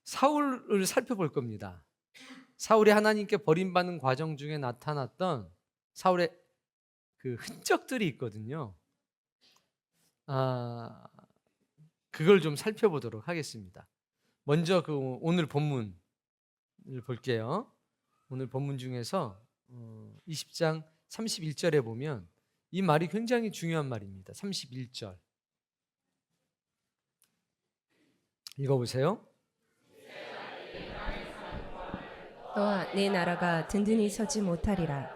사울을 살펴볼 겁니다. 사울이 하나님께 버림받는 과정 중에 나타났던 사울의 그 흔적들이 있거든요. 그걸 좀 살펴보도록 하겠습니다. 먼저 오늘 본문을 볼게요. 오늘 본문 중에서 20장 31절에 보면 이 말이 굉장히 중요한 말입니다. 31절 읽어보세요. 너와 내 나라가 든든히 서지 못하리라.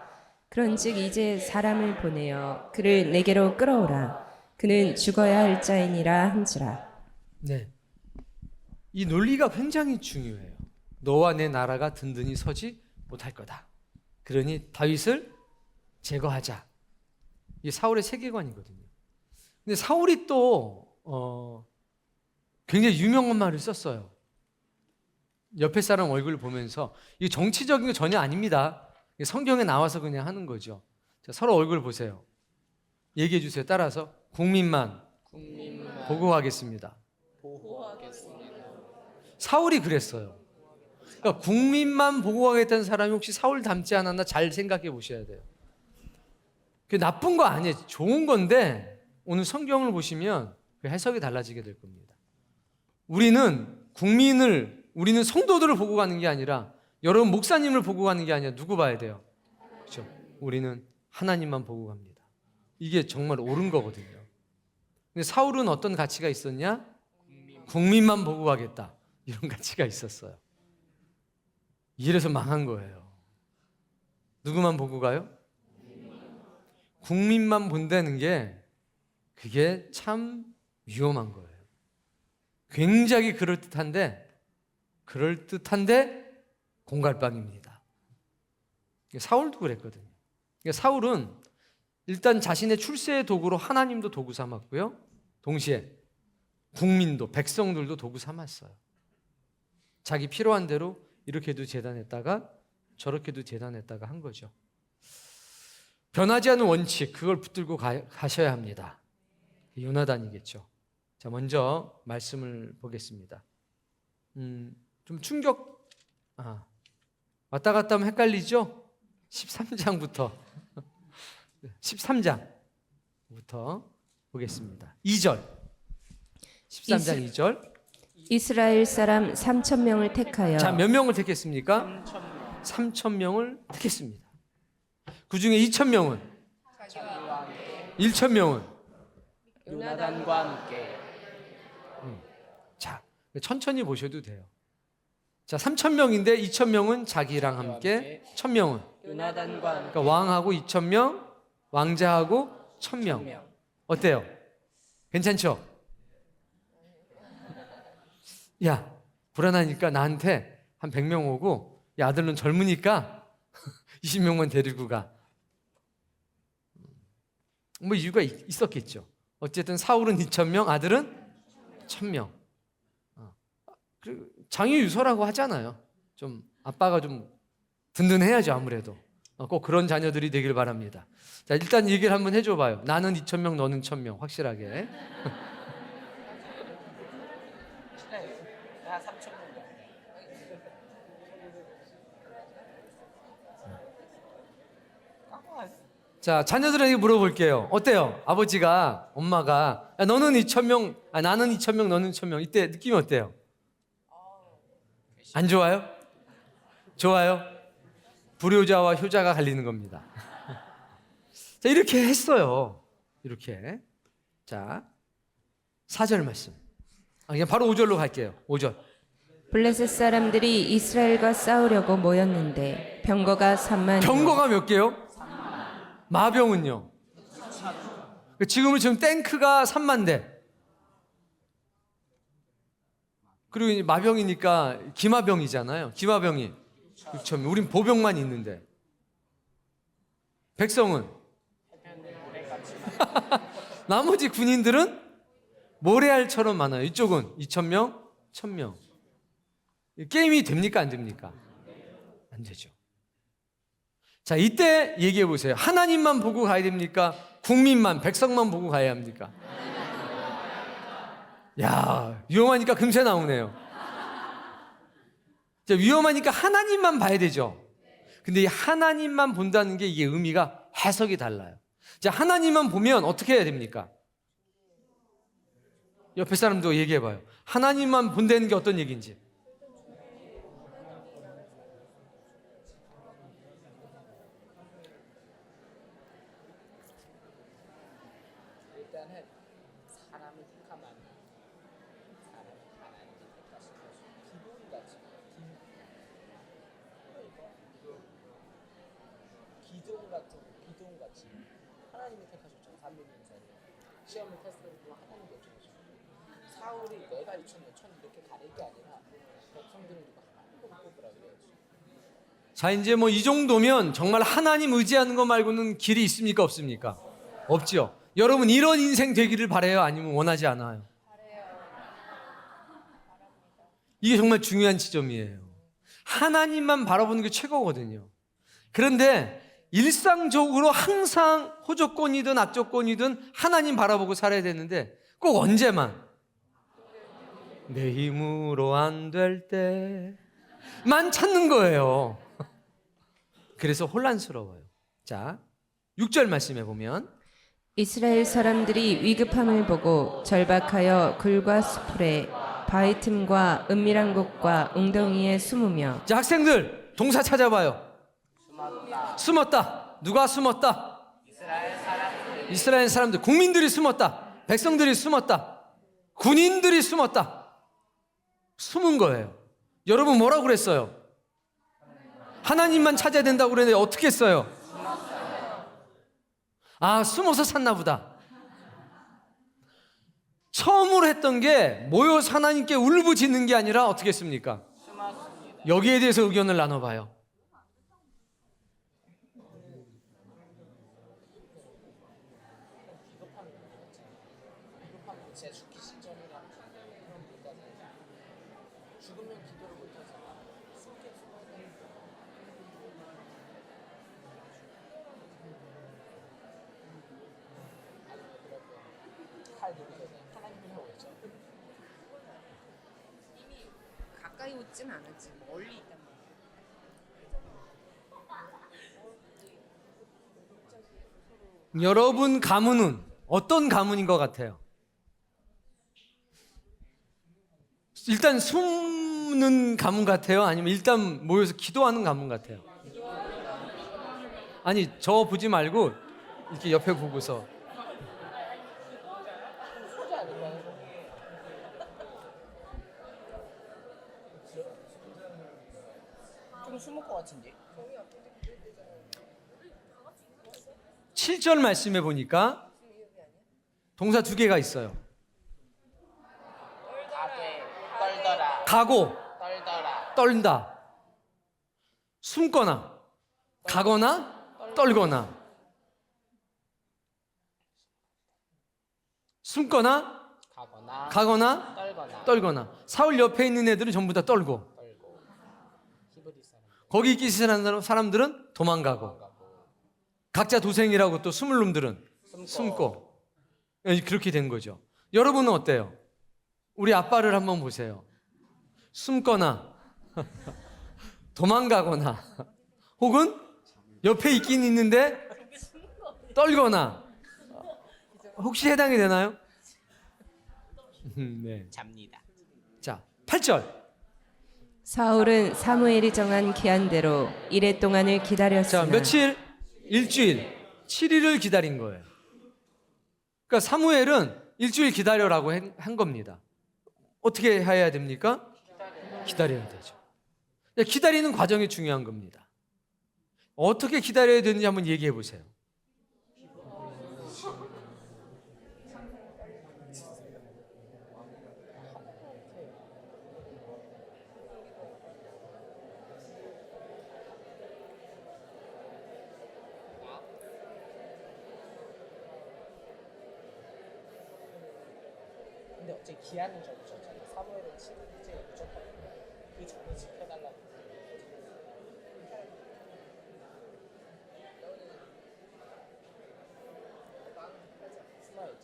그런즉 이제 사람을 보내어 그를 내게로 끌어오라. 그는 죽어야 할 자이니라 한지라. 네, 이 논리가 굉장히 중요해요. 너와 내 나라가 든든히 서지 못할 거다. 그러니 다윗을 제거하자. 이게 사울의 세계관이거든요. 근데 사울이 또 굉장히 유명한 말을 썼어요. 옆에 사람 얼굴을 보면서 이게 정치적인 거 전혀 아닙니다. 성경에 나와서 그냥 하는 거죠. 자, 서로 얼굴 보세요. 얘기해 주세요. 따라서 국민만 보호하겠습니다. 사울이 그랬어요. 그러니까 국민만 보호하겠다는 사람이 혹시 사울 닮지 않았나 잘 생각해 보셔야 돼요. 그게 나쁜 거 아니에요. 좋은 건데 오늘 성경을 보시면 그 해석이 달라지게 될 겁니다. 우리는 성도들을 보고 가는 게 아니라 여러분 목사님을 보고 가는 게 아니라 누구 봐야 돼요? 그렇죠? 우리는 하나님만 보고 갑니다. 이게 정말 옳은 거거든요. 근데 사울은 어떤 가치가 있었냐? 국민만 보고 가겠다. 이런 가치가 있었어요. 이래서 망한 거예요. 누구만 보고 가요? 국민만 본다는 게 그게 참 위험한 거예요. 굉장히 그럴듯한데 공갈빵입니다. 사울도 그랬거든요. 사울은 일단 자신의 출세의 도구로 하나님도 도구 삼았고요. 동시에 국민도 백성들도 도구 삼았어요. 자기 필요한 대로 이렇게도 재단했다가 저렇게도 재단했다가 한 거죠. 변하지 않는 원칙, 그걸 붙들고 가셔야 합니다. 요나단이겠죠. 자, 먼저 말씀을 보겠습니다. 좀 왔다 갔다 하면 헷갈리죠? 13장부터 13장부터 보겠습니다. 2절 13장 2절 이스라엘 사람 3,000명을 택하여. 자, 몇 명을 택했습니까? 3,000명을 택했습니다. 그 중에 2,000명은 1,000명은 요나단과 함께. 자, 천천히 보셔도 돼요. 자, 3,000명인데 2,000명은 자기랑 함께, 1,000명은 요나단과 함께. 그러니까 왕하고 2,000명, 왕자하고 1,000명. 어때요? 괜찮죠? 야, 불안하니까 나한테 한 100명 오고, 야, 아들은 젊으니까 20명만 데리고 가. 뭐 이유가 있었겠죠. 어쨌든 사울은 2,000명, 아들은 1,000명. 장유유서라고 하잖아요. 좀 아빠가 좀 든든해야죠, 아무래도. 꼭 그런 자녀들이 되길 바랍니다. 자, 일단 얘기를 한번 해줘봐요. 나는 2,000명, 너는 1,000명. 확실하게. 나 3,000명. 자, 자녀들에게 물어볼게요. 어때요? 아버지가, 엄마가, 야, 너는 2,000명, 나는 2,000명, 너는 1,000명. 이때 느낌이 어때요? 안 좋아요? 좋아요? 불효자와 효자가 갈리는 겁니다. 자, 이렇게 했어요. 이렇게. 자, 4절 말씀. 그냥 바로 5절로 갈게요. 5절. 블레셋 사람들이 이스라엘과 싸우려고 모였는데 병거가 3만. 병거가 몇 개요? 마병은요? 지금은 탱크가 3만 대. 그리고 이제 마병이니까 기마병이잖아요. 기마병이 6,000명. 우린 보병만 있는데. 백성은? 나머지 군인들은 모래알처럼 많아요. 이쪽은 2,000명, 1,000명. 게임이 됩니까? 안 됩니까? 안 되죠. 자, 이때 얘기해 보세요. 하나님만 보고 가야 됩니까? 국민만, 백성만 보고 가야 합니까? 야, 위험하니까 금세 나오네요. 자, 위험하니까 하나님만 봐야 되죠. 근데 이 하나님만 본다는 게 이게 의미가 해석이 달라요. 자, 하나님만 보면 어떻게 해야 됩니까? 옆에 사람도 얘기해 봐요. 하나님만 본다는 게 어떤 얘기인지. 일단은 사람을 택하면 사람을 하나님이 택하신 것이 기둥같이 기둥같이 하나님이 택하셨죠. 300년짜리 시험을 테스트를 하나님이 택하셨죠. 사울이 내가 2000년 천 이렇게 가릴 게 아니라 백성들을 누가 하나님으로 뽑으라 그래야지. 자, 이제 뭐 이 정도면 정말 하나님 의지하는 것 말고는 길이 있습니까? 없습니까? 없죠. 여러분 이런 인생 되기를 바라요? 아니면 원하지 않아요? 이게 정말 중요한 지점이에요. 하나님만 바라보는 게 최고거든요. 그런데 일상적으로 항상 호조건이든 악조건이든 하나님 바라보고 살아야 되는데 꼭 언제만 내 힘으로 안 될 때만 찾는 거예요. 그래서 혼란스러워요. 자, 6절 말씀해 보면 이스라엘 사람들이 위급함을 보고 절박하여 굴과 수풀에 바위 틈과 은밀한 곳과 웅덩이에 숨으며. 자, 학생들 동사 찾아봐요. 숨었다. 누가 숨었다? 이스라엘 사람들, 국민들이 숨었다. 백성들이 숨었다. 군인들이 숨었다. 숨은 거예요. 여러분 뭐라고 그랬어요? 하나님만 찾아야 된다고 그랬는데 어떻게 했어요? 아, 숨어서 샀나 보다. 처음으로 했던 게 모여서 하나님께 울부짖는 게 아니라 어떻게 했습니까? 여기에 대해서 의견을 나눠봐요. 진짜 죽기 직전이라 죽으면 기도를 못해서 숨게 칼 누르셔서 하나님을 오죠. 이미 가까이 오진 않았지. 멀리 있단 말이야. 여러분 가문은 어떤 가문인 것 같아요? 일단 숨는 가문 같아요? 아니면 일단 모여서 기도하는 가문 같아요? 아니, 저 보지 말고 이렇게 옆에 보고서. 좀 숨을 것 같은데. 7절 말씀해 보니까 동사 두 개가 있어요. 떨더라. 가고, 떨더라. 떨다. 숨거나, 가거나, 떨거나. 숨거나, 가거나 가거나, 떨거나 떨거나. 사울 옆에 있는 애들은 전부 다 떨고, 떨고 히브리 사람 거기 있기 싫어하는 사람들은 도망가고, 각자 도생이라고 또 숨을 놈들은 숨고. 그렇게 된 거죠. 여러분은 어때요? 우리 아빠를 한번 보세요. 숨거나 도망가거나 혹은 옆에 있긴 있는데 떨거나. 혹시 해당이 되나요? 네. 잡니다. 자, 8절. 사울은 사무엘이 정한 기한대로 이래 동안을 기다렸으나. 자, 며칠? 일주일. 7일을 기다린 거예요. 그러니까 사무엘은 일주일 기다려라고 한 겁니다. 어떻게 해야 됩니까? 기다려야 되죠. 기다리는 과정이 중요한 겁니다. 어떻게 기다려야 되는지 한번 얘기해 보세요. 근데 어째 기한을 정해줬잖아요. 사무엘은 7일째 무조건 그 전에 지켜달라고.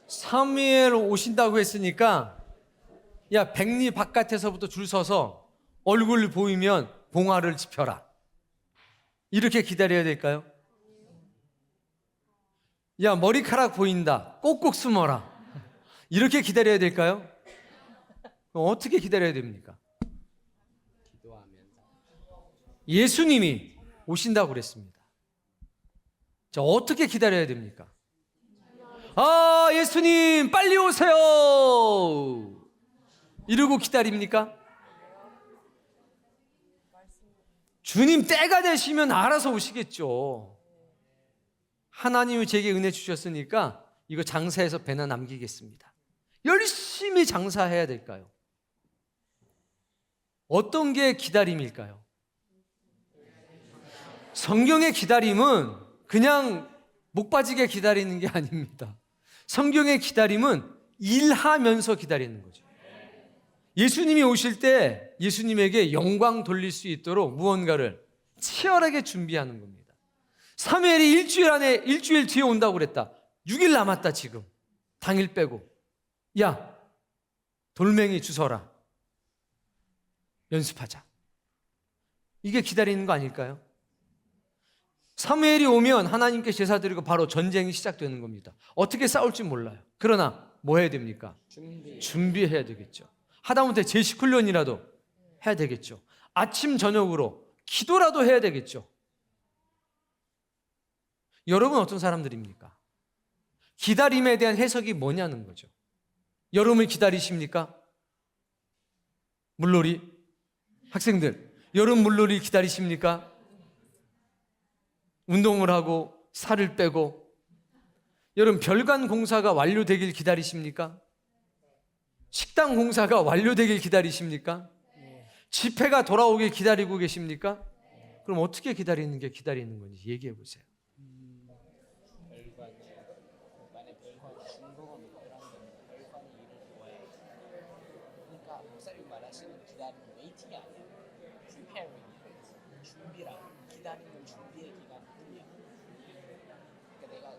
사무엘 오신다고 했으니까 야, 백리 바깥에서부터 줄 서서 얼굴 보이면 봉화를 지펴라. 이렇게 기다려야 될까요? 야, 머리카락 보인다. 꼭꼭 숨어라. 이렇게 기다려야 될까요? 어떻게 기다려야 됩니까? 기도하면서. 예수님이 오신다고 그랬습니다. 자, 어떻게 기다려야 됩니까? 아, 예수님 빨리 오세요. 이러고 기다립니까? 주님 때가 되시면 알아서 오시겠죠. 하나님이 제게 은혜 주셨으니까 이거 장사해서 배나 남기겠습니다. 열심히 장사해야 될까요? 어떤 게 기다림일까요? 성경의 기다림은 그냥 목 빠지게 기다리는 게 아닙니다. 성경의 기다림은 일하면서 기다리는 거죠. 예수님이 오실 때 예수님에게 영광 돌릴 수 있도록 무언가를 치열하게 준비하는 겁니다. 사무엘이 일주일 뒤에 온다고 그랬다. 6일 남았다 지금. 당일 빼고. 야, 돌멩이 주워라. 연습하자. 이게 기다리는 거 아닐까요? 사무엘이 오면 하나님께 제사 드리고 바로 전쟁이 시작되는 겁니다. 어떻게 싸울지 몰라요. 그러나 뭐 해야 됩니까? 준비해야 되겠죠. 하다못해 제식 훈련이라도 해야 되겠죠. 아침 저녁으로 기도라도 해야 되겠죠. 여러분 어떤 사람들입니까? 기다림에 대한 해석이 뭐냐는 거죠. 여러분을 기다리십니까? 물놀이? 학생들, 여러분 물놀이 기다리십니까? 운동을 하고 살을 빼고 여러분 별관 공사가 완료되길 기다리십니까? 식당 공사가 완료되길 기다리십니까? 집회가 돌아오길 기다리고 계십니까? 그럼 어떻게 기다리는 게 기다리는 건지 얘기해 보세요. 별관이 만약 별관이 중국어 목표라는 별관이 일을 좋아해요. 그러니까 목사님 말하시는 기다림은 웨이팅이 아니에요. preparing, 준비라. 기다리는 준비의 기간뿐이야. 그러니까 내가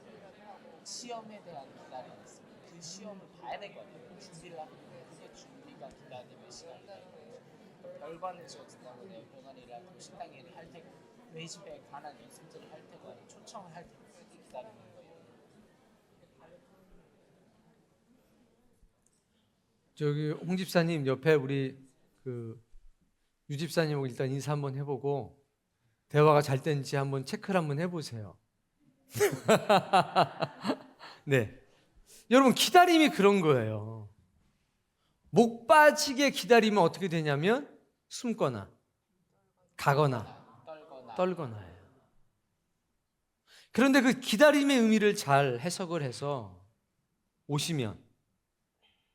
시험에 대한 기다림이 있으면 그 시험을 봐야 되거든요. 준비를 하면 그게 준비가 기다림의 시간이에요. 별관에서 어쨌든 내가 별관 일을 할 테고 식당 일을 할 테고 외집에 관한 연습들을 할 테고 아니면 초청을 할 테고 그게 기다리는 거예요. 저기 홍 집사님 옆에 우리 유 집사님하고 일단 인사 한번 해보고 대화가 잘 되는지 한번 체크를 한번 해보세요. 네, 여러분 기다림이 그런 거예요. 목 빠지게 기다리면 어떻게 되냐면 숨거나 가거나 떨거나예요. 그런데 그 기다림의 의미를 잘 해석을 해서 오시면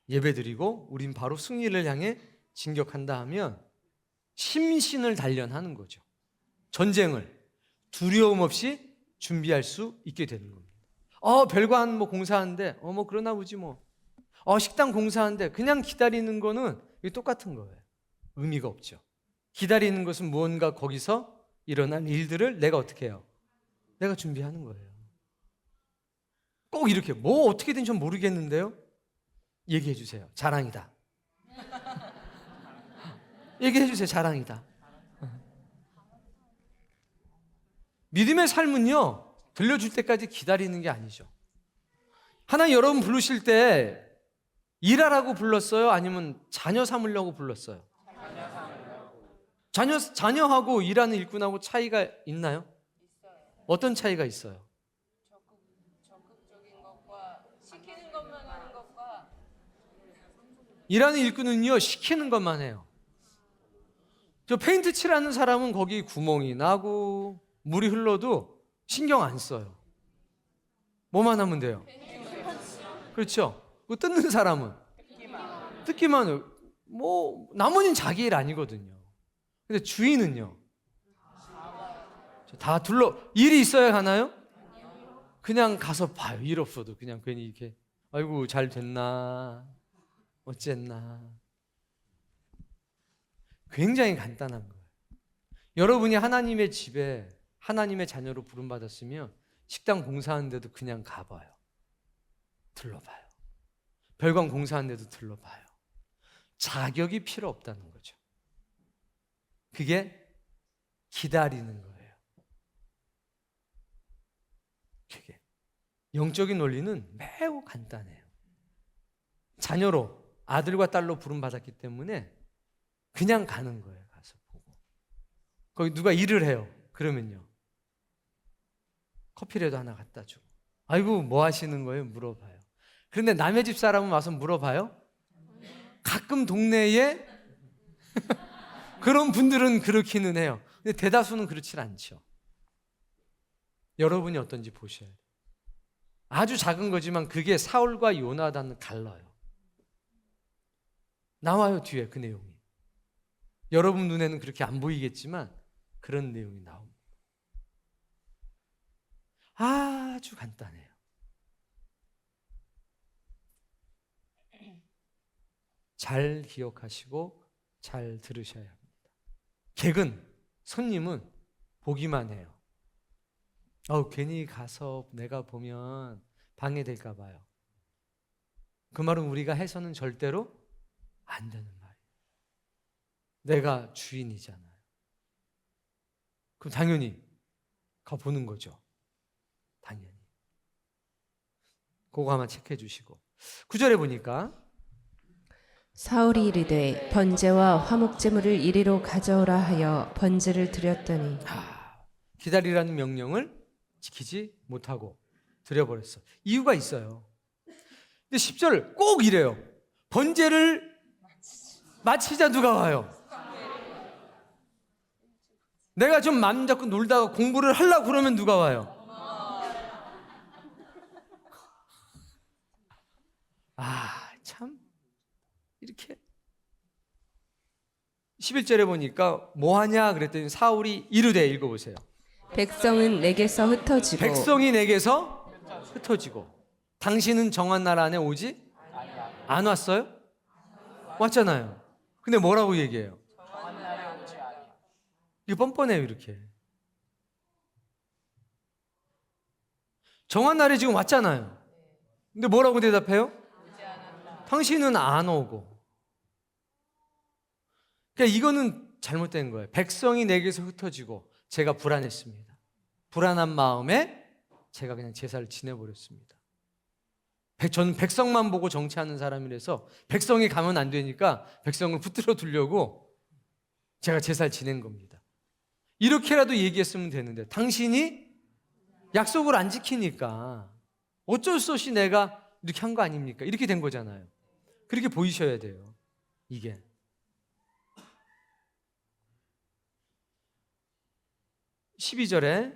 예배드리고 우린 바로 승리를 향해 진격한다 하면 심신을 단련하는 거죠. 전쟁을 두려움 없이 준비할 수 있게 되는 겁니다. 별관 뭐 공사하는데 뭐 그러나 보지 뭐. 식당 공사하는데 그냥 기다리는 거는 똑같은 거예요. 의미가 없죠. 기다리는 것은 무언가 거기서 일어난 일들을 내가 어떻게 해요? 내가 준비하는 거예요. 꼭 이렇게 뭐 어떻게 된지 전 모르겠는데요. 얘기해 주세요. 자랑이다. 얘기해 주세요. 자랑이다. 믿음의 삶은요, 들려줄 때까지 기다리는 게 아니죠. 하나님 여러분 부르실 때 일하라고 불렀어요? 아니면 자녀 삼으려고 불렀어요? 자녀하고 일하는 일꾼하고 차이가 있나요? 있어요. 어떤 차이가 있어요? 적극적인 것과 시키는 것만 하는 것과 일하는 일꾼은요, 시키는 것만 해요. 저 페인트 칠하는 사람은 거기 구멍이 나고 물이 흘러도 신경 안 써요. 뭐만 하면 돼요? 그렇죠? 그 뜯는 사람은 뜯기만 뭐 나머지는 자기 일 아니거든요. 근데 주인은요, 다 일이 있어야 하나요? 그냥 가서 봐요. 일 없어도 그냥 괜히 이렇게 아이고 잘 됐나 어쨌나. 굉장히 간단한 거예요. 여러분이 하나님의 집에 하나님의 자녀로 부름받았으면 식당 공사하는데도 그냥 가봐요. 들러봐요. 별관 공사하는데도 들러봐요. 자격이 필요 없다는 거죠. 그게 기다리는 거예요. 그게 영적인 원리는 매우 간단해요. 자녀로 아들과 딸로 부름받았기 때문에 그냥 가는 거예요. 가서 보고. 거기 누가 일을 해요. 그러면요, 커피라도 하나 갖다 주고, 아이고 뭐 하시는 거예요? 물어봐요. 그런데 남의 집 사람은 와서 물어봐요? 가끔 동네에 그런 분들은 그렇기는 해요. 근데 대다수는 그렇지 않죠. 여러분이 어떤지 보셔야 돼요. 아주 작은 거지만 그게 사울과 요나단을 갈라요. 나와요, 뒤에 그 내용이. 여러분 눈에는 그렇게 안 보이겠지만 그런 내용이 나옵니다. 아주 간단해요. 잘 기억하시고 잘 들으셔야 합니다. 객은, 손님은 보기만 해요. 괜히 가서 내가 보면 방해될까 봐요. 그 말은 우리가 해서는 절대로 안 되는 말이에요. 내가 주인이잖아요. 그럼 당연히 가보는 거죠. 당연히. 그거 한번 체크해 주시고. 9절에 보니까 사울이 이르되 번제와 화목제물을 이리로 가져오라 하여 번제를 드렸더니 기다리라는 명령을 지키지 못하고 드려버렸어. 이유가 있어요. 근데 10절 꼭 이래요. 번제를 마치자 누가 와요? 내가 좀 마음 잡고 놀다가 공부를 하려고 그러면 누가 와요? 참 이렇게 11절에 보니까 뭐하냐 그랬더니 사울이 이르되, 읽어보세요. 백성은 내게서 흩어지고 백성이 내게서 흩어지고. 당신은 정한 나라 안에 오지 안 왔어요? 왔잖아요. 근데 뭐라고 얘기해요? 이게 뻔뻔해요. 이렇게 정한 날에 지금 왔잖아요. 근데 뭐라고 대답해요? 당신은 안 오고. 그러니까 이거는 잘못된 거예요. 백성이 내게서 흩어지고 제가 불안했습니다. 불안한 마음에 제가 그냥 제사를 지내버렸습니다. 저는 백성만 보고 정치하는 사람이라서 백성이 가면 안 되니까 백성을 붙들어 두려고 제가 제사를 지낸 겁니다. 이렇게라도 얘기했으면 되는데 당신이 약속을 안 지키니까 어쩔 수 없이 내가 이렇게 한 거 아닙니까? 이렇게 된 거잖아요. 그렇게 보이셔야 돼요. 이게 (12절에)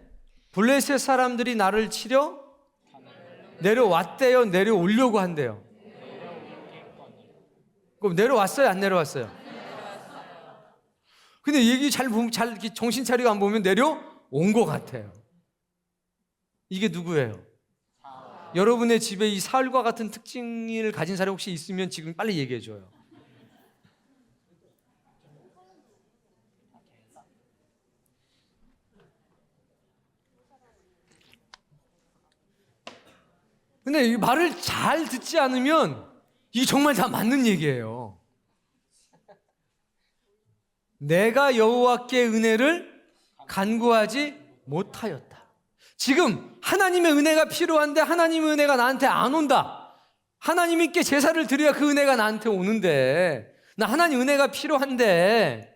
블레셋 사람들이 나를 치려 내려왔대요, 내려오려고 한대요? 그럼 내려왔어요, 안 내려왔어요? 근데 얘기 잘 이렇게 정신 차리고 안 보면 내려온 것 같아요. 이게 누구예요? 여러분의 집에 이 사울과 같은 특징을 가진 사람이 혹시 있으면 지금 빨리 얘기해 줘요. 근데 이 말을 잘 듣지 않으면 이게 정말 다 맞는 얘기예요. 내가 여호와께 은혜를 간구하지 못하였다. 지금 하나님의 은혜가 필요한데 하나님의 은혜가 나한테 안 온다. 하나님께 제사를 드려야 그 은혜가 나한테 오는데, 나 하나님 은혜가 필요한데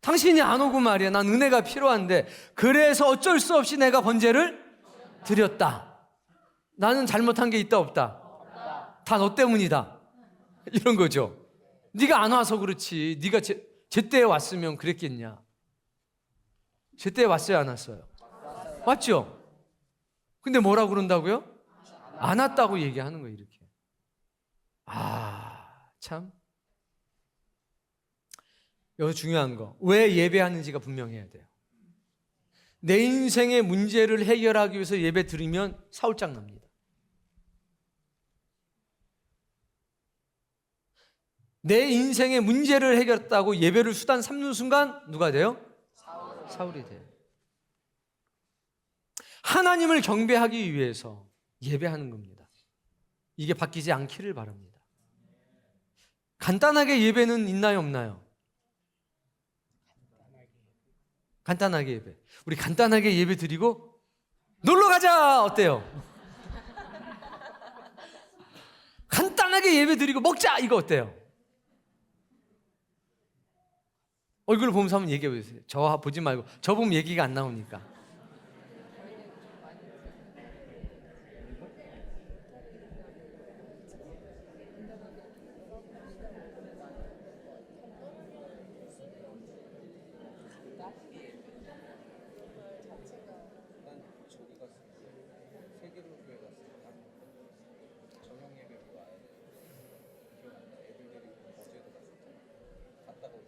당신이 안 오고 말이야. 난 은혜가 필요한데, 그래서 어쩔 수 없이 내가 번제를 드렸다. 나는 잘못한 게 있다 없다? 다 너 때문이다. 이런 거죠. 네가 안 와서 그렇지. 네가 제때에 왔으면 그랬겠냐. 제때에 왔어요, 안 왔어요? 왔죠? 근데 뭐라고 그런다고요? 안 왔다고 얘기하는 거예요, 이렇게. 참. 여기서 중요한 거, 왜 예배하는지가 분명해야 돼요. 내 인생의 문제를 해결하기 위해서 예배 드리면 사울장 납니다. 내 인생의 문제를 해결했다고 예배를 수단 삼는 순간 누가 돼요? 사울이 돼요. 하나님을 경배하기 위해서 예배하는 겁니다. 이게 바뀌지 않기를 바랍니다. 간단하게 예배는 있나요, 없나요? 간단하게 예배. 우리 간단하게 예배 드리고 놀러 가자. 어때요? 간단하게 예배 드리고 먹자. 이거 어때요? 얼굴 보면서 한번 얘기해 보세요. 저 보지 말고 저 보면 얘기가 안 나오니까.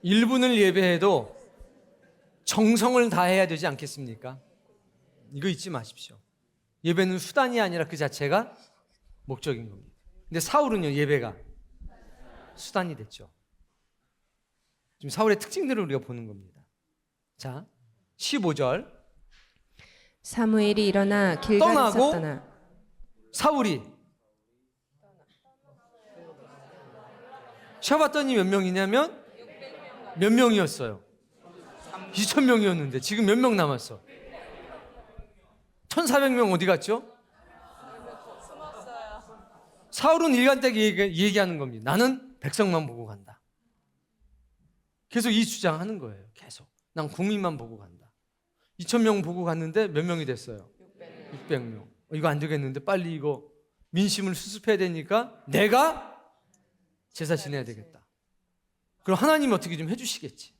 일분을 예배해도 정성을 다해야 되지 않겠습니까? 이거 잊지 마십시오. 예배는 수단이 아니라 그 자체가 목적인 겁니다. 근데 사울은요, 예배가 수단이 됐죠. 지금 사울의 특징들을 우리가 보는 겁니다. 자, 15절. 사무엘이 일어나 길갈에서 떠나고 떠나 사울이 쉬어봤더니 몇 명이냐면 몇 명이었어요? 2,000명이었는데 지금 몇 명 남았어? 1,400명 어디 갔죠? 사울은 일관되게 얘기하는 겁니다. 나는 백성만 보고 간다. 계속 이 주장하는 거예요. 계속. 난 국민만 보고 간다. 2,000명 보고 갔는데 몇 명이 됐어요? 600명. 이거 안 되겠는데 빨리 이거 민심을 수습해야 되니까 내가 제사 지내야 되겠다. 그럼 하나님이 어떻게 좀 해주시겠지.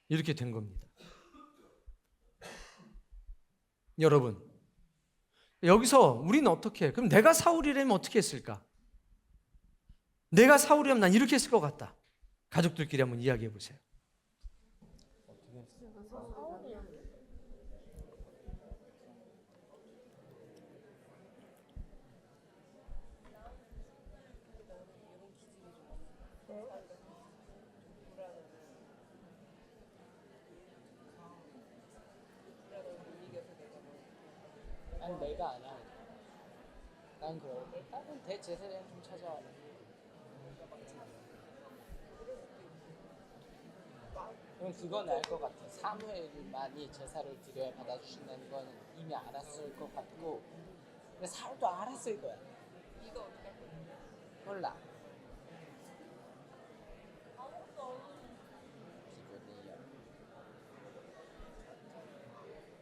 이렇게 된 겁니다. 여러분, 여기서 우리는 어떻게 해? 그럼 내가 사울이라면 어떻게 했을까? 내가 사울이라면 난 이렇게 했을 것 같다. 가족들끼리 한번 이야기해 보세요. 아니 내가 안 해. 난 그래. 다른 대제사장 좀 찾아와. 그럼 그건 알 것 같아. 사무엘만이 제사를 드려야 받아주신다는 건 이미 알았을 것 같고, 근데 사울도 알았을 거야. 이거 어떻게 할 거야? 몰라. 기분이요.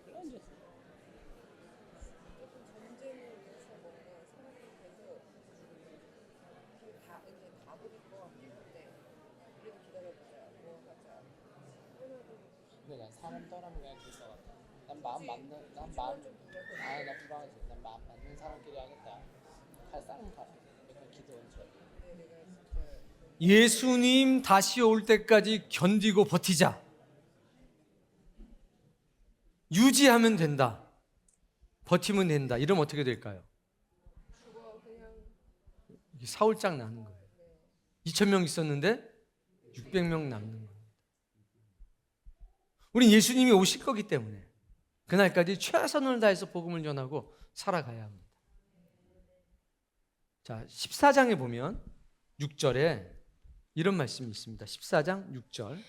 그런 줄. 전쟁을 위해서 뭔가 생각해서 다 이제 다 버릴 것 같은데 그래도 기다려보자. 뭐 하자. 근데 난 사람 떠나면 그냥 될 것 같아. 난 마음 맞는, 난 마음 좀, 아니 나 불안하지. 난 마음 맞는 사람끼리 하겠다. 갈 사람 가라. 약간 기도 원처럼. 예수님 다시 올 때까지 견디고 버티자. 유지하면 된다. 버티면 된다. 이러면 어떻게 될까요? 이게 사울장 나는 거예요. 2,000명 있었는데 600명 남는 겁니다. 우린 예수님이 오실 거기 때문에 그날까지 최선을 다해서 복음을 전하고 살아가야 합니다. 자, 14장에 보면 6절에 이런 말씀이 있습니다. 14장 6절.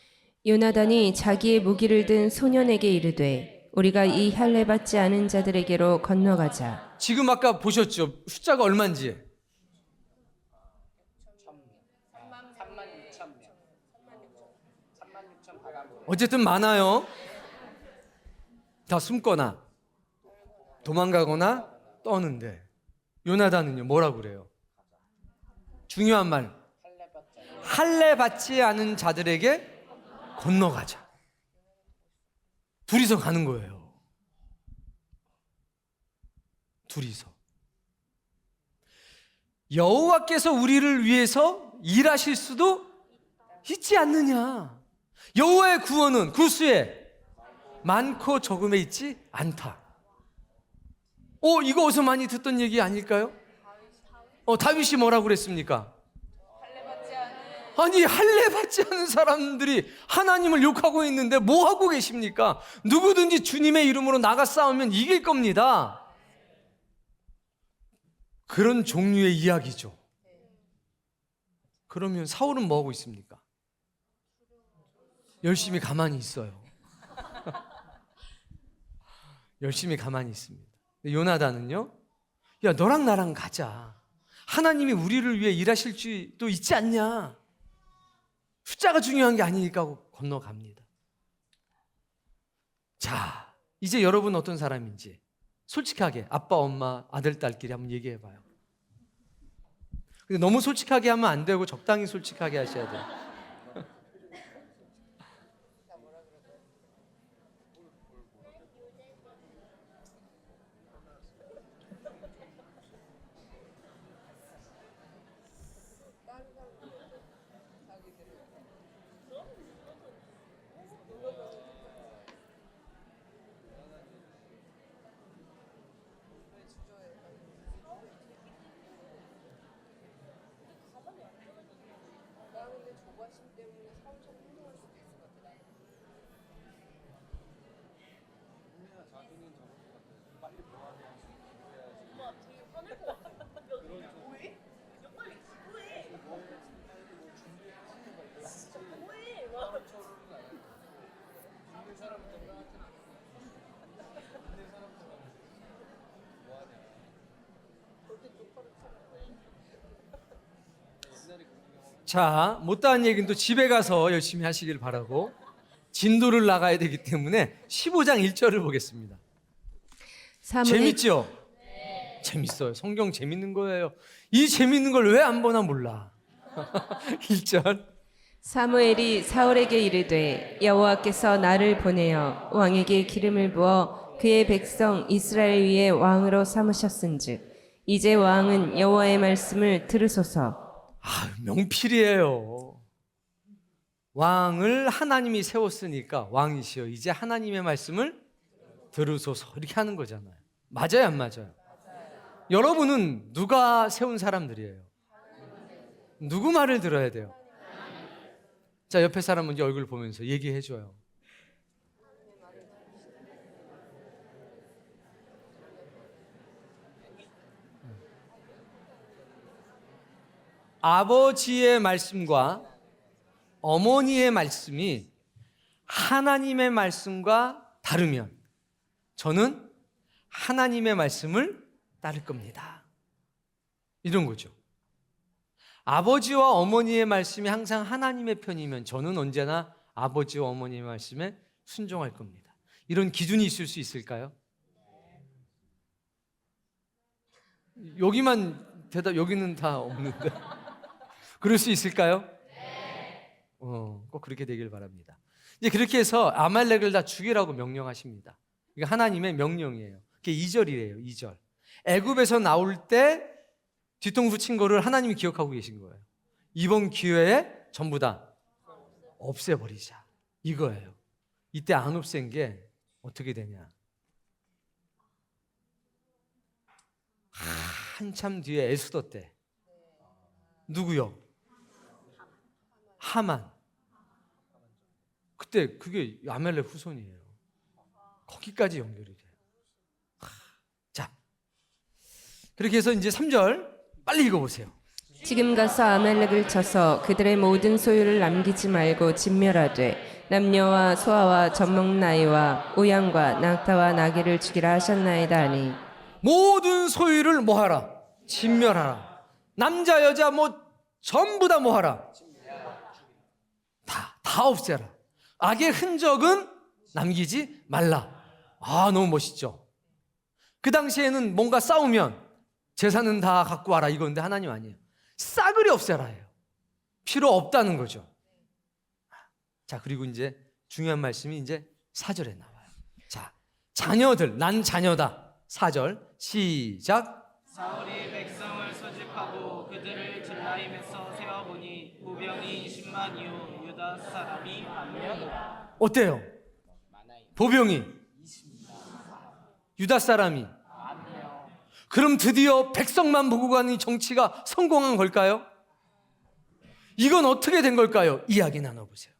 요나단이 자기의 무기를 든 소년에게 이르되 우리가 이 할례 받지 않은 자들에게로 건너가자. 지금 아까 보셨죠? 숫자가 얼마인지. 36,000명. 36,000 바람으로. 어쨌든 많아요. 다 숨거나 도망가거나 떠는데 요나단은요 뭐라고 그래요? 중요한 말. 할례 받지 않은 자들에게 건너가자. 둘이서 가는 거예요. 둘이서. 여호와께서 우리를 위해서 일하실 수도 있지 않느냐. 여호와의 구원은 그 수에 많고 적음에 있지 않다. 이거 어디서 많이 듣던 얘기 아닐까요? 다윗이 뭐라고 그랬습니까? 할례 받지 않은 아니, 할례 받지 않은 사람들이 하나님을 욕하고 있는데 뭐 하고 계십니까? 누구든지 주님의 이름으로 나가 싸우면 이길 겁니다. 그런 종류의 이야기죠. 그러면 사울은 뭐 하고 있습니까? 열심히 가만히 있어요. 열심히 가만히 있습니다. 근데 요나단은요, 야, 너랑 나랑 가자. 하나님이 우리를 위해 일하실 수도 있지 않냐. 숫자가 중요한 게 아니니까 하고 건너갑니다. 자, 이제 여러분 어떤 사람인지 솔직하게 아빠, 엄마, 아들, 딸끼리 한번 얘기해 봐요. 근데 너무 솔직하게 하면 안 되고 적당히 솔직하게 하셔야 돼요. 나는 근데 조바심 때문에 사업처럼 행동할 수도 있을 것 같아. 자, 못다한 얘기는 또 집에 가서 열심히 하시길 바라고, 진도를 나가야 되기 때문에 15장 1절을 보겠습니다. 재밌죠? 재밌어요. 성경 재밌는 거예요. 이 재밌는 걸 왜 안 보나 몰라. 1절. 사무엘이 사울에게 이르되 여호와께서 나를 보내어 왕에게 기름을 부어 그의 백성 이스라엘 위에 왕으로 삼으셨은즉 이제 왕은 여호와의 말씀을 들으소서. 아, 명필이에요. 왕을 하나님이 세웠으니까 왕이시여 이제 하나님의 말씀을 들으소서 이렇게 하는 거잖아요. 맞아요, 안 맞아요? 여러분은 누가 세운 사람들이에요? 누구 말을 들어야 돼요? 자, 옆에 사람 먼저 얼굴 보면서 얘기해 줘요. 아버지의 말씀과 어머니의 말씀이 하나님의 말씀과 다르면 저는 하나님의 말씀을 따를 겁니다. 이런 거죠. 아버지와 어머니의 말씀이 항상 하나님의 편이면 저는 언제나 아버지와 어머니의 말씀에 순종할 겁니다. 이런 기준이 있을 수 있을까요? 여기만 대답, 여기는 다 없는데. 그럴 수 있을까요? 꼭 그렇게 되길 바랍니다. 이제 그렇게 해서 아말렉을 다 죽이라고 명령하십니다. 이거 하나님의 명령이에요. 그게 2절이래요. 2절. 애굽에서 나올 때 뒤통수 친 거를 하나님이 기억하고 계신 거예요. 이번 기회에 전부 다 없애버리자. 이거예요. 이때 안 없앤 게 어떻게 되냐. 한참 뒤에 에스더 때 누구요? 하만. 그때 그게 아멜렉 후손이에요. 거기까지 연결이 돼요. 자, 그렇게 해서 이제 3절 빨리 읽어보세요. 지금 가서 아말렉을 쳐서 그들의 모든 소유를 남기지 말고 진멸하되 남녀와 소아와 젖먹는 아이와 우양과 낙타와 나귀를 죽이라 하셨나이다 하니 모든 소유를 뭐하라? 진멸하라. 남자 여자 전부 다 뭐하라? 다 없애라. 악의 흔적은 남기지 말라. 아, 너무 멋있죠. 그 당시에는 뭔가 싸우면 재산은 다 갖고 와라 이건데 하나님 아니에요. 싸그리 없애라예요. 필요 없다는 거죠. 자, 그리고 이제 중요한 말씀이 이제 4절에 나와요. 자, 자녀들, 난 자녀다. 4절 시작. 사울이 백성을 소집하고 그들을 들라임에서 세워보니 보병이 10만이요 유다 사람이 1,000명이라. 어때요? 보병이 유다 사람이 그럼 드디어 백성만 보고 가는 이 정치가 성공한 걸까요? 이건 어떻게 된 걸까요? 이야기 나눠보세요.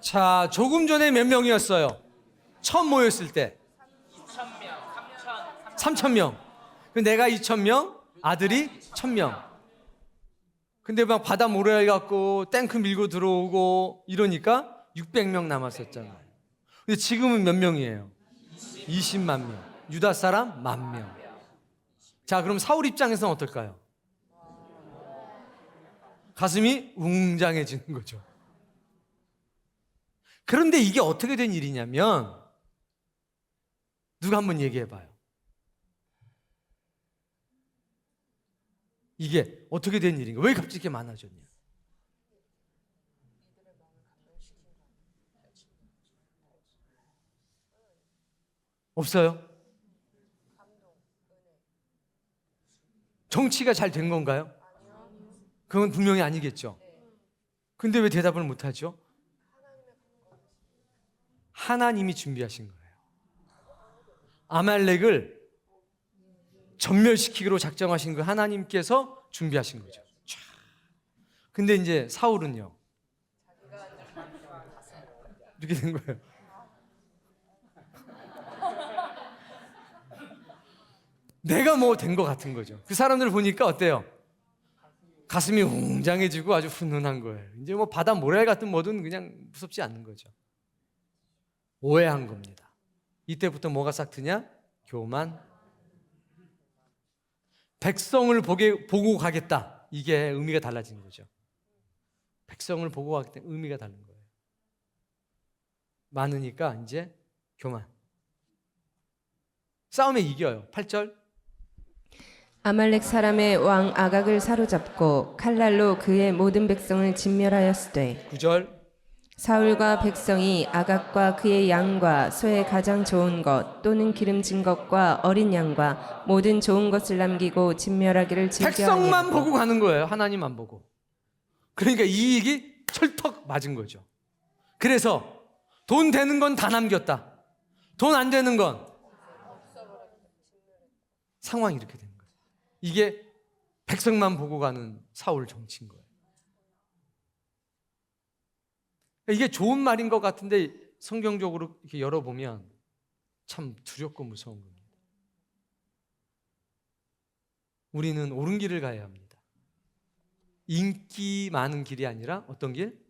자, 조금 전에 몇 명이었어요? 처음 모였을 때 2,000명, 3,000명. 내가 2,000명, 아들이 1,000명. 근데 막 바다 모래 갖고 탱크 밀고 들어오고 이러니까 600명 남았었잖아요. 근데 지금은 몇 명이에요? 20만 명. 유다 사람 10,000명. 자, 그럼 사울 입장에서는 어떨까요? 가슴이 웅장해지는 거죠. 그런데 이게 어떻게 된 일이냐면, 누가 한번 얘기해 봐요. 이게 어떻게 된 일인가? 왜 갑자기 이렇게 많아졌냐? 없어요? 정치가 잘 된 건가요? 그건 분명히 아니겠죠. 근데 왜 대답을 못하죠? 하나님이 준비하신 거예요. 아말렉을 전멸시키기로 작정하신 그 하나님께서 준비하신 거죠. 촤. 근데 이제 사울은요, 이렇게 된 거예요. 내가 뭐 된 것 같은 거죠. 그 사람들 보니까 어때요? 가슴이 웅장해지고 아주 훈훈한 거예요. 이제 뭐 바다 모래 같은 뭐든 그냥 무섭지 않는 거죠. 오해한 겁니다. 이때부터 뭐가 싹 트냐? 교만. 백성을 보고 가겠다. 이게 의미가 달라진 거죠. 백성을 보고 가겠다. 의미가 다른 거예요. 많으니까 이제 교만. 싸움에 이겨요. 8절. 아말렉 사람의 왕 아각을 사로잡고 칼날로 그의 모든 백성을 진멸하였으되 9절. 사울과 백성이 아각과 그의 양과 소의 가장 좋은 것 또는 기름진 것과 어린 양과 모든 좋은 것을 남기고 진멸하기를 백성만 즐겨하니라. 보고 가는 거예요. 하나님 안 보고. 그러니까 이익이 철떡 맞은 거죠. 그래서 돈 되는 건 다 남겼다. 돈 안 되는 건 상황이 이렇게 되는 거예요. 이게 백성만 보고 가는 사울 정치인 거예요. 이게 좋은 말인 것 같은데 성경적으로 이렇게 열어보면 참 두렵고 무서운 겁니다. 우리는 옳은 길을 가야 합니다. 인기 많은 길이 아니라 어떤 길?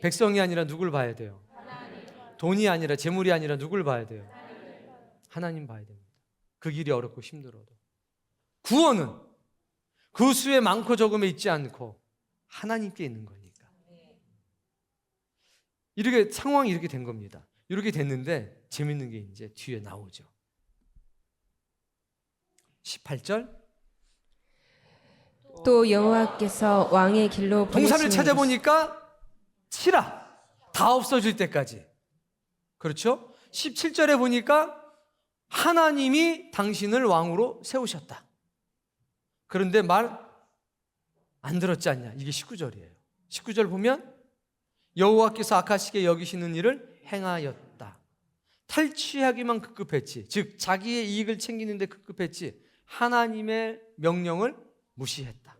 백성이 아니라 누굴 봐야 돼요? 돈이 아니라 재물이 아니라 누굴 봐야 돼요? 하나님 봐야 됩니다. 그 길이 어렵고 힘들어도. 구원은 그 수의 많고 적음에 있지 않고 하나님께 있는 거니까. 이렇게 상황이 이렇게 된 겁니다. 이렇게 됐는데 재밌는 게 이제 뒤에 나오죠. 18절. 또 여호와께서 왕의 길로 동산을 보내시는 찾아보니까 치라. 다 없어질 때까지. 그렇죠? 17절에 보니까 하나님이 당신을 왕으로 세우셨다. 그런데 말 안 들었지 않냐? 이게 19절이에요. 19절 보면 여호와께서 악하시게 여기시는 일을 행하였다. 탈취하기만 급급했지. 즉 자기의 이익을 챙기는데 급급했지. 하나님의 명령을 무시했다.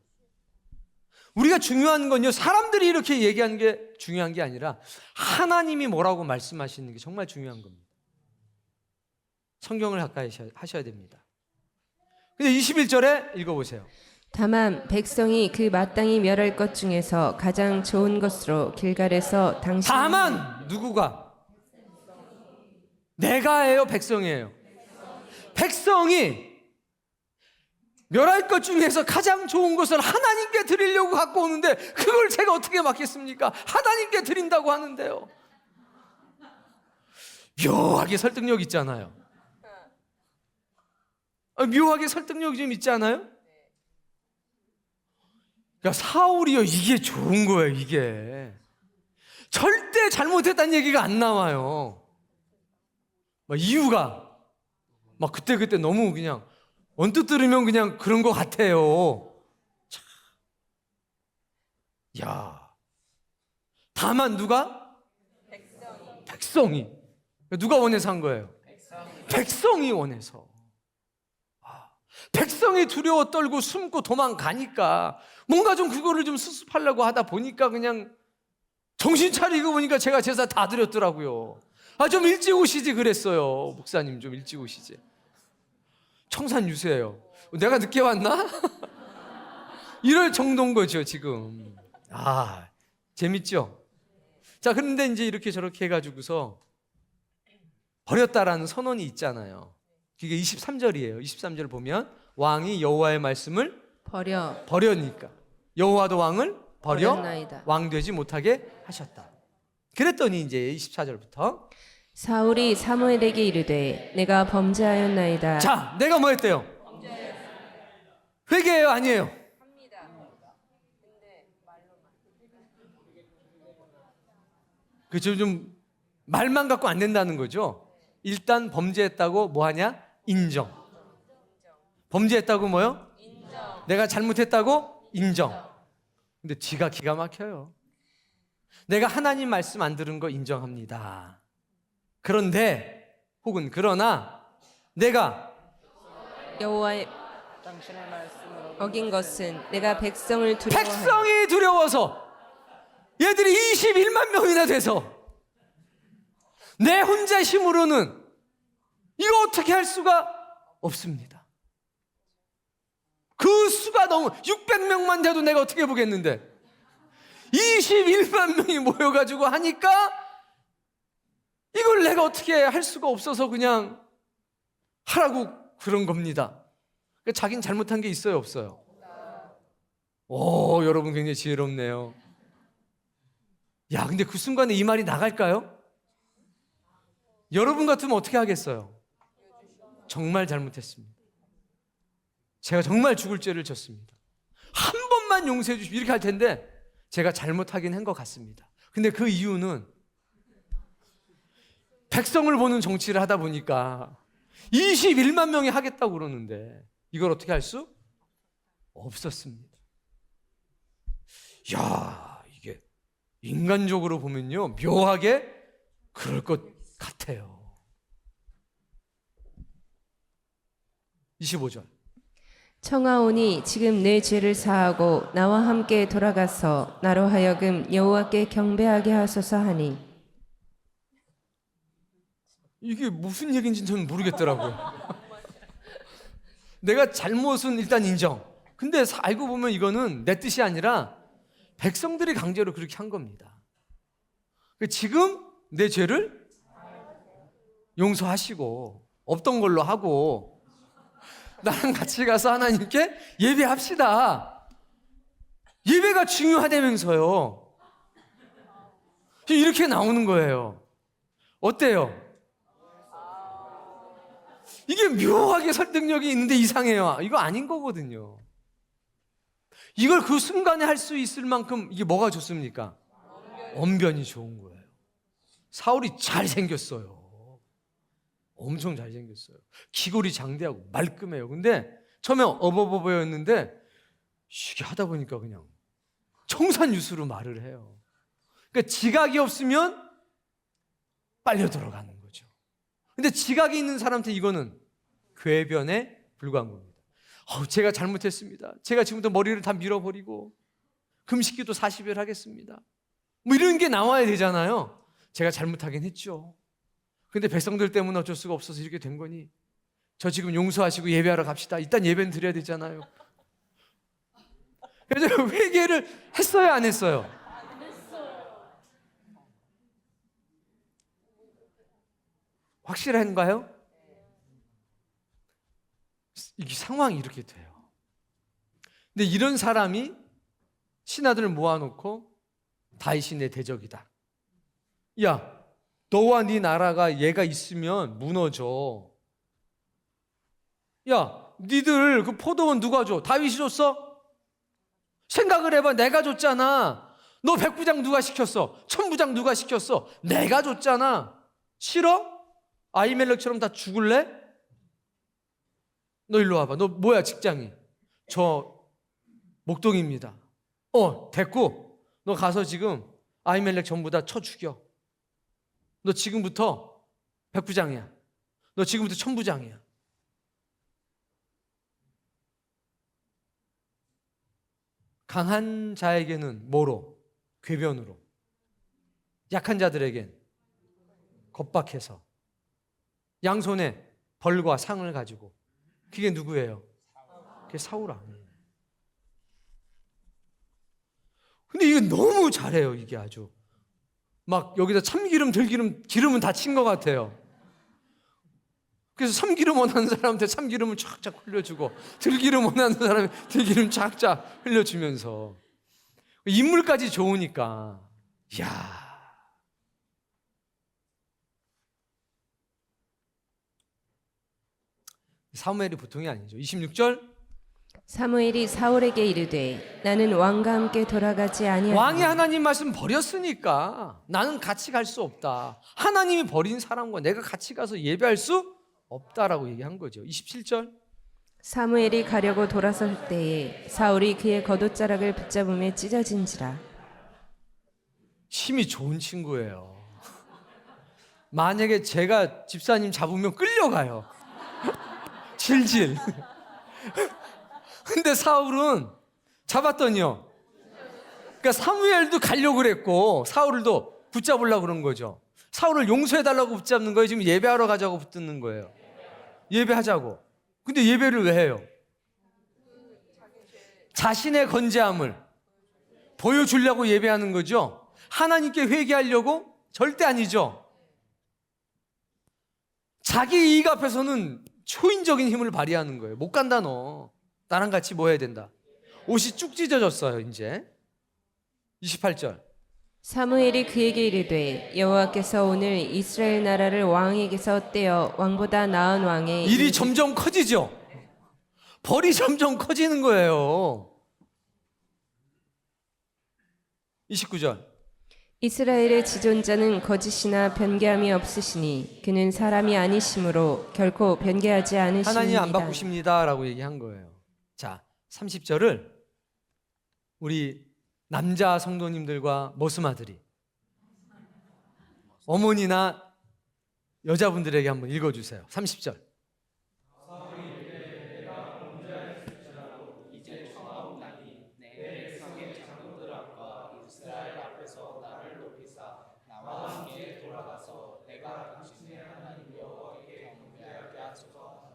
우리가 중요한 건요, 사람들이 이렇게 얘기하는 게 중요한 게 아니라 하나님이 뭐라고 말씀하시는 게 정말 중요한 겁니다. 성경을 가까이 하셔야 됩니다. 근데 21절에 읽어보세요. 다만 백성이 그 마땅히 멸할 것 중에서 가장 좋은 것으로 길갈에서 당신 다만 누구가? 내가예요, 백성이에요? 백성이 멸할 것 중에서 가장 좋은 것을 하나님께 드리려고 갖고 오는데 그걸 제가 어떻게 막겠습니까? 하나님께 드린다고 하는데요. 묘하게 설득력 있잖아요. 묘하게 설득력이 좀 있지 않아요? 그러니까 사울이요, 이게 좋은 거예요. 이게 절대 잘못했다는 얘기가 안 나와요. 이유가 막 그때 너무 그냥 언뜻 들으면 그냥 그런 것 같아요. 참. 야, 다만 누가? 백성이. 누가 원해서 한 거예요? 백성이 원해서. 백성이 두려워 떨고 숨고 도망가니까 뭔가 좀 그거를 좀 수습하려고 하다 보니까 그냥 정신 차리고 보니까 제가 제사 다 드렸더라고요. 아, 좀 일찍 오시지 그랬어요. 목사님 좀 일찍 오시지. 청산 유세예요. 내가 늦게 왔나? 이럴 정도인 거죠 지금. 아, 재밌죠? 자, 그런데 이제 이렇게 저렇게 해가지고서 버렸다라는 선언이 있잖아요. 그게 23절이에요. 23절 보면 왕이 여호와의 말씀을 버려니까 여호와도 왕을 버렸나이다. 왕 되지 못하게 하셨다. 그랬더니 이제 24절부터 사울이 사무엘에게 이르되 내가 범죄하였나이다. 자, 내가 뭐 했대요? 회개해요, 아니에요? 합니다. 근데 말로만. 그죠? 좀 말만 갖고 안 된다는 거죠. 일단 범죄했다고 뭐 하냐? 인정. 범죄했다고 뭐요? 인정. 내가 잘못했다고 인정. 근데 뒤가 기가 막혀요. 내가 하나님 말씀 안 들은 거 인정합니다. 그런데 혹은 그러나 내가 여호와의 당신의 말씀으로 어긴 것은 내가 백성을 두려워하여 백성이 두려워서 얘들이 21만 명이나 돼서 내 혼자 힘으로는 이거 어떻게 할 수가 없습니다. 그 수가 너무 600명만 돼도 내가 어떻게 해보겠는데 21만 명이 모여가지고 하니까 이걸 내가 어떻게 할 수가 없어서 그냥 하라고 그런 겁니다. 그러니까 자기는 잘못한 게 있어요, 없어요? 오, 여러분 굉장히 지혜롭네요. 야, 근데 그 순간에 이 말이 나갈까요? 여러분 같으면 어떻게 하겠어요? 정말 잘못했습니다. 제가 정말 죽을 죄를 졌습니다. 한 번만 용서해 주십시오. 이렇게 할 텐데 제가 잘못하긴 한 것 같습니다. 근데 그 이유는 백성을 보는 정치를 하다 보니까 21만 명이 하겠다고 그러는데 이걸 어떻게 할 수 없었습니다. 야, 이게 인간적으로 보면요, 묘하게 그럴 것 같아요. 25절. 청하오니 지금 내 죄를 사하고 나와 함께 돌아가서 나로 하여금 여호와께 경배하게 하소서 하니. 이게 무슨 얘기인지 저는 모르겠더라고요. 내가 잘못은 일단 인정. 근데 알고 보면 이거는 내 뜻이 아니라 백성들이 강제로 그렇게 한 겁니다. 지금 내 죄를 용서하시고 없던 걸로 하고 나랑 같이 가서 하나님께 예배합시다. 예배가 중요하다면서요. 이렇게 나오는 거예요. 어때요? 이게 묘하게 설득력이 있는데 이상해요. 이거 아닌 거거든요. 이걸 그 순간에 할 수 있을 만큼 이게 뭐가 좋습니까? 언변이 좋은 거예요. 사울이 잘생겼어요. 엄청 잘생겼어요. 귀골이 장대하고 말끔해요. 근데 처음에 어버버버였는데 이게 하다 보니까 그냥 청산유수로 말을 해요. 그러니까 지각이 없으면 빨려 들어가는 거죠. 근데 지각이 있는 사람한테 이거는 궤변에 불과한 겁니다. 제가 잘못했습니다. 제가 지금부터 머리를 다 밀어버리고 금식기도 40일 하겠습니다. 뭐 이런 게 나와야 되잖아요. 제가 잘못하긴 했죠. 근데 백성들 때문에 어쩔 수가 없어서 이렇게 된 거니 저 지금 용서하시고 예배하러 갑시다. 일단 예배는 드려야 되잖아요. 그래서 회개를 했어요, 안 했어요? 확실한가요? 이게 상황이 이렇게 돼요. 근데 이런 사람이 신하들을 모아놓고 다윗이 내 대적이다. 야, 너와 네 나라가 얘가 있으면 무너져. 야, 니들 그 포도원 누가 줘? 다윗이 줬어? 생각을 해봐. 내가 줬잖아. 너 백부장 누가 시켰어? 천부장 누가 시켰어? 내가 줬잖아. 싫어? 아히멜렉처럼 다 죽을래? 너 일로 와봐. 너 뭐야 직장이? 저 목동입니다. 됐고 너 가서 지금 아히멜렉 전부 다 쳐 죽여. 너 지금부터 백부장이야. 너 지금부터 천부장이야. 강한 자에게는 뭐로? 궤변으로. 약한 자들에겐 겁박해서 양손에 벌과 상을 가지고. 그게 누구예요? 그게 사울 왕이에요. 근데 이거 너무 잘해요. 이게 아주 막 여기다 참기름 들기름 기름은 다 친 것 같아요. 그래서 참기름 원하는 사람한테 참기름을 쫙쫙 흘려주고 들기름 원하는 사람이 들기름 쫙쫙 흘려주면서 인물까지 좋으니까. 이야. 사무엘이 보통이 아니죠. 26절. 사무엘이 사울에게 이르되 나는 왕과 함께 돌아가지 아니하리니 왕이 하나님 말씀 버렸으니까 나는 같이 갈 수 없다. 하나님이 버린 사람과 내가 같이 가서 예배할 수 없다라고 얘기한 거죠. 27절. 사무엘이 가려고 돌아설 때에 사울이 그의 겉옷자락을 붙잡음에 찢어진지라. 힘이 좋은 친구예요. 만약에 제가 집사님 잡으면 끌려가요. 질질. 근데 사울은 잡았더니요. 그러니까 사무엘도 가려고 그랬고 사울도 붙잡으려고 그런 거죠. 사울을 용서해달라고 붙잡는 거예요. 지금 예배하러 가자고 붙드는 거예요. 예배하자고. 근데 예배를 왜 해요? 자신의 건재함을 보여주려고 예배하는 거죠. 하나님께 회개하려고? 절대 아니죠. 자기 이익 앞에서는 초인적인 힘을 발휘하는 거예요. 못 간다 너. 나랑 같이 뭐 해야 된다. 옷이 쭉 찢어졌어요. 이제 28절. 사무엘이 그에게 이르되 여호와께서 오늘 이스라엘 나라를 왕에게서 떼어 왕보다 나은 왕의 일이 점점 커지죠. 벌이 점점 커지는 거예요. 29절. 이스라엘의 지존자는 거짓이나 변개함이 없으시니 그는 사람이 아니심으로 결코 변개하지 않으십니다. 하나님 안 바꾸십니다 라고 얘기한 거예요. 자, 30절을 우리 남자 성도님들과 머스마들이 어머니나 여자분들에게 한번 읽어주세요. 30절. 이제 청하옵나니 내 백성의 장로들 앞과 이스라엘 앞에서 나를 높이사 나와 함께 돌아가서 내가 당신의 하나님 여호와께 경배하게 하소서.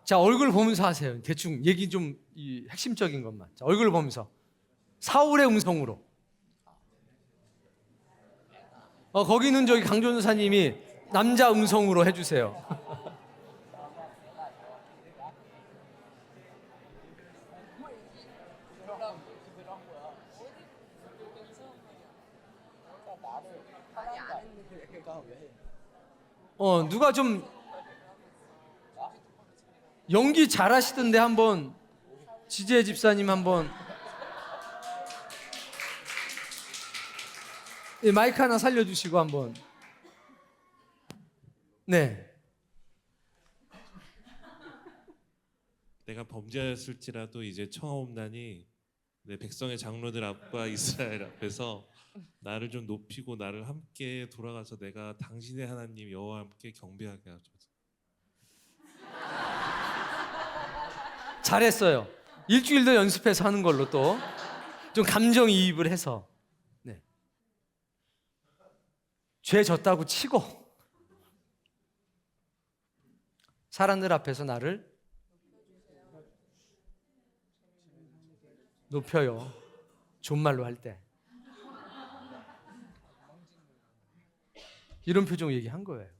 자, 얼굴 보면서 하세요. 대충 얘기 좀 이 핵심적인 것만. 자, 얼굴 보면서 사울의 음성으로. 거기는 저기 강전사님이 남자 음성으로 해주세요. 누가 좀 연기 잘하시던데 한번 지재 집사님 한번 마이크 하나 살려주시고 한번. 네. 내가 범죄하였을지라도 이제 청하옵나니 내 백성의 장로들 앞과 이스라엘 앞에서 나를 좀 높이고 나를 함께 돌아가서 내가 당신의 하나님 여호와 함께 경배하게 하소서. 잘했어요. 일주일 더 연습해서 하는 걸로 또 좀 감정이입을 해서. 네. 죄 졌다고 치고 사람들 앞에서 나를 높여요. 존말로 할 때. 이런 표정 얘기한 거예요.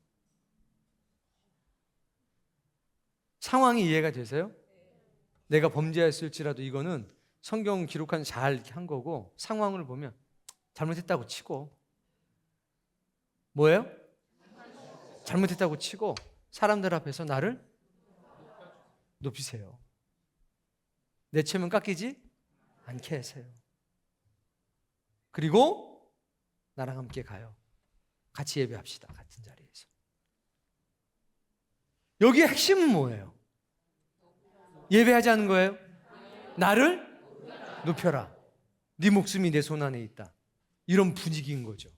상황이 이해가 되세요? 내가 범죄했을지라도 이거는 성경 기록한 잘 이렇게 한 거고 상황을 보면 잘못했다고 치고 뭐예요? 잘못했다고 치고 사람들 앞에서 나를 높이세요. 내 채면 깎이지 않게 하세요. 그리고 나랑 함께 가요. 같이 예배합시다. 같은 자리에서. 여기의 핵심은 뭐예요? 예배하자는 거예요. 나를 높여라. 네 목숨이 내 손 안에 있다. 이런 분위기인 거죠.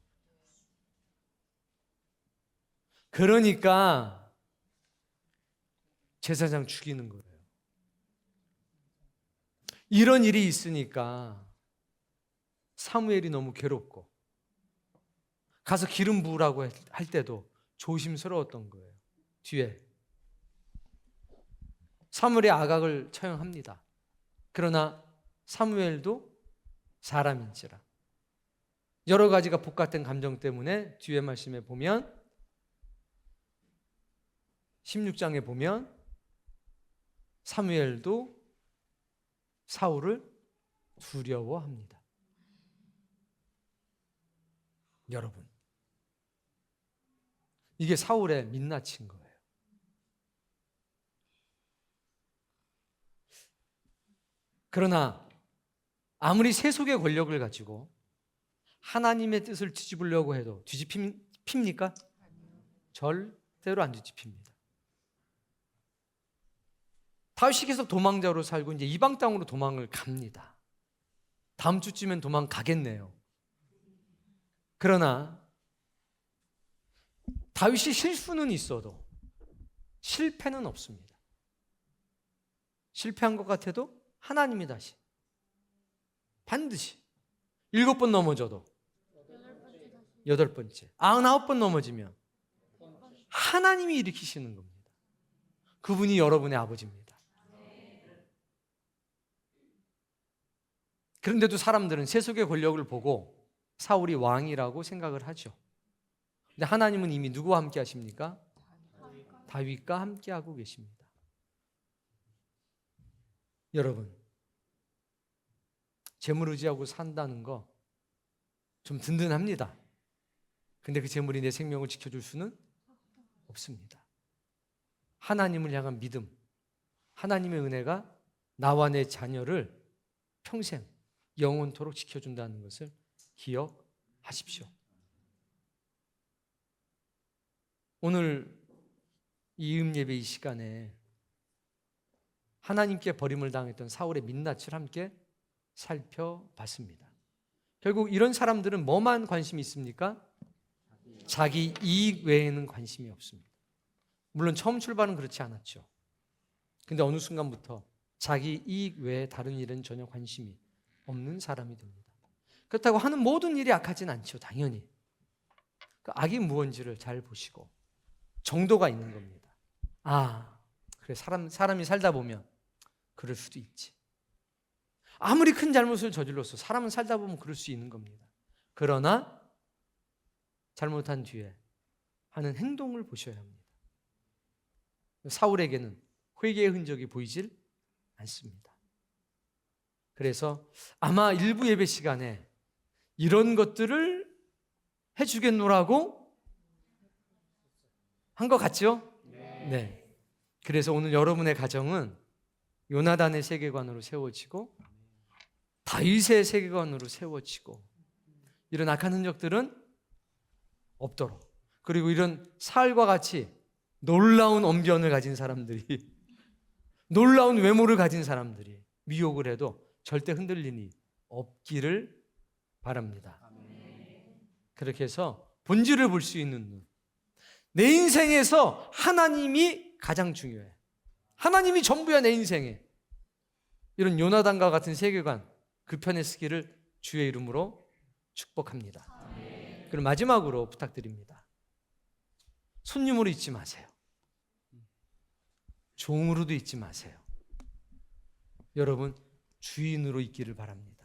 그러니까 제사장 죽이는 거예요. 이런 일이 있으니까 사무엘이 너무 괴롭고 가서 기름 부으라고 할 때도 조심스러웠던 거예요. 뒤에 사무엘의 아각을 처형합니다. 그러나 사무엘도 사람인지라 여러 가지가 복합된 감정 때문에 뒤에 말씀에 보면 16장에 보면 사무엘도 사울을 두려워합니다. 여러분, 이게 사울의 민낯인 거예요. 그러나 아무리 세속의 권력을 가지고 하나님의 뜻을 뒤집으려고 해도 뒤집힙니까? 절대로 안 뒤집힙니다. 다윗이 계속 도망자로 살고 이제 이방 땅으로 도망을 갑니다. 다음 주쯤엔 도망가겠네요. 그러나 다윗이 실수는 있어도 실패는 없습니다. 실패한 것 같아도 하나님이 다시 반드시 7번 넘어져도 8번째, 99번 넘어지면 하나님이 일으키시는 겁니다. 그분이 여러분의 아버지입니다. 그런데도 사람들은 세속의 권력을 보고 사울이 왕이라고 생각을 하죠. 근데 하나님은 이미 누구와 함께 하십니까? 다윗과 함께 하고 계십니다. 여러분, 재물 의지하고 산다는 거 좀 든든합니다. 근데 그 재물이 내 생명을 지켜줄 수는 없습니다. 하나님을 향한 믿음, 하나님의 은혜가 나와 내 자녀를 평생 영원토록 지켜준다는 것을 기억하십시오. 오늘 이 예배 이 시간에 하나님께 버림을 당했던 사울의 민낯을 함께 살펴봤습니다. 결국 이런 사람들은 뭐만 관심이 있습니까? 자기 이익 외에는 관심이 없습니다. 물론 처음 출발은 그렇지 않았죠. 근데 어느 순간부터 자기 이익 외에 다른 일은 전혀 관심이 없는 사람이 됩니다. 그렇다고 하는 모든 일이 악하진 않죠. 당연히. 그 악이 무언지를 잘 보시고 정도가 있는 겁니다. 아, 그래, 사람이 살다 보면 그럴 수도 있지. 아무리 큰 잘못을 저질렀어 사람은 살다 보면 그럴 수 있는 겁니다. 그러나 잘못한 뒤에 하는 행동을 보셔야 합니다. 사울에게는 회개의 흔적이 보이질 않습니다. 그래서 아마 일부 예배 시간에 이런 것들을 해주겠노라고 한 것 같죠? 네. 그래서 오늘 여러분의 가정은 요나단의 세계관으로 세워지고 다윗의 세계관으로 세워지고 이런 악한 흔적들은 없도록, 그리고 이런 사울과 같이 놀라운 언변을 가진 사람들이 놀라운 외모를 가진 사람들이 미혹을 해도 절대 흔들림이 없기를 바랍니다. 그렇게 해서 본질을 볼 수 있는 눈, 내 인생에서 하나님이 가장 중요해, 하나님이 전부야 내 인생에, 이런 요나단과 같은 세계관 그 편에 쓰기를 주의 이름으로 축복합니다. 그럼 마지막으로 부탁드립니다. 손님으로 있지 마세요. 종으로도 있지 마세요. 여러분, 주인으로 있기를 바랍니다.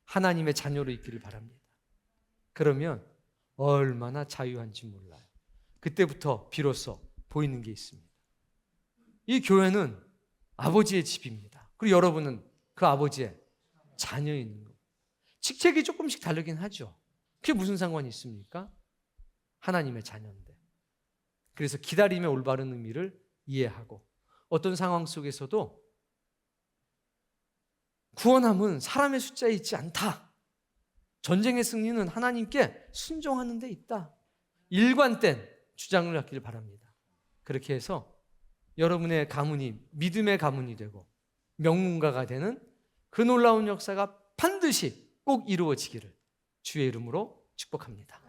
하나님의 자녀로 있기를 바랍니다. 그러면 얼마나 자유한지 몰라요. 그때부터 비로소 보이는 게 있습니다. 이 교회는 아버지의 집입니다. 그리고 여러분은 그 아버지의 자녀인 겁니다. 직책이 조금씩 다르긴 하죠. 그게 무슨 상관이 있습니까? 하나님의 자녀인데. 그래서 기다림의 올바른 의미를 이해하고 어떤 상황 속에서도 구원함은 사람의 숫자에 있지 않다. 전쟁의 승리는 하나님께 순종하는 데 있다. 일관된 주장을 갖기를 바랍니다. 그렇게 해서 여러분의 가문이 믿음의 가문이 되고 명문가가 되는 그 놀라운 역사가 반드시 꼭 이루어지기를 주의 이름으로 축복합니다.